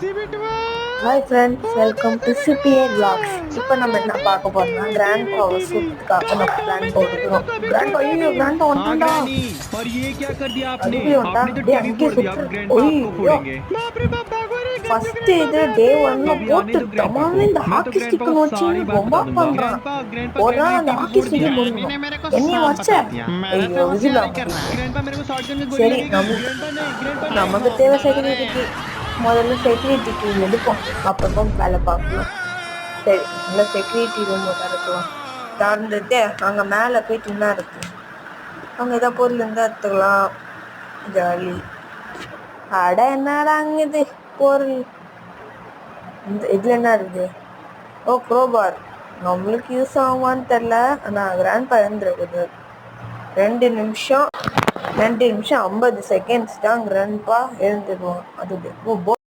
Hi friends, welcome to CPA vlogs. இப்போ நம்ம என்ன பார்க்க போறோம்னா கிராண்ட் பாவை சூட்டுக்காக நம்ம பிளான் போட்டுக்கிறோம். கிராண்ட் பா, ஐயோ கிராண்ட் பா हाँ வந்துட்டா. ग्रैनी, और ये क्या कर दिया आपने? அதுக்குள்ளே வந்துட்டா. आपने तो டே टीवी அங்கே फोड़ दिया, अब சுற்று. ग्रैंडपा आपको ஐயோ, फोड़ेंगे। बाप रे बाप, भागो रे, घर पे ஃபர்ஸ்ட் ग्रैंडपा இது गया। டே ஒன்னு अभी आने போட்டு दो ग्रैंडपा தமான்னு को, இந்த मैं तो ஹாக்கி ग्रैंडपा ஸ்டிக் को வச்சு सारी बात ரொம்ப बता दूंगा। பண்றான். ग्रैंडपा ग्रैंडपा ஒரு ग्रैंडी நாள் ने அந்த टीवी ஹாக்கி फोड़ ஸ்டிக்கை दिया। போடணும். ने मेरे को என்னைய सब வச்ச बता दिया। मैंने ஐயோ तो இது होशियारी இல்லாம कर रहा है। ग्रैंडपा मेरे को शॉटगन में गोली சரி लगेगी। ग्रैंडपा नहीं, ग्रैंडपा नहीं। நமக்கு தேவை செக்யூரிட்டிக்கு. முதல்ல செக்யூரிட்டிக்கு எடுப்போம், அப்புறமா வேலை பார்க்கலாம். சரி, நல்லா செக்யூரிட்டி ரூம் திறக்கலாம். திறந்துட்டு அங்கே மேலே போயிட்டு என்ன இருக்கு, அங்கே ஏதாவது பொருள் இருந்தால் எடுத்துக்கலாம். ஜாலி. அட என்னடா அங்கே இது பொருள், இந்த இதில் என்ன இருக்குது? ஓ க்ரோபார். நம்மளுக்கு யூஸ் ஆகுமான்னு தெரில, ஆனால் கிராண்ட் பறந்துருக்குது. 2 நிமிஷம் 50 செகண்ட்ஸ் தான் கிராண்ட்பா எழுந்துடுவோம். அது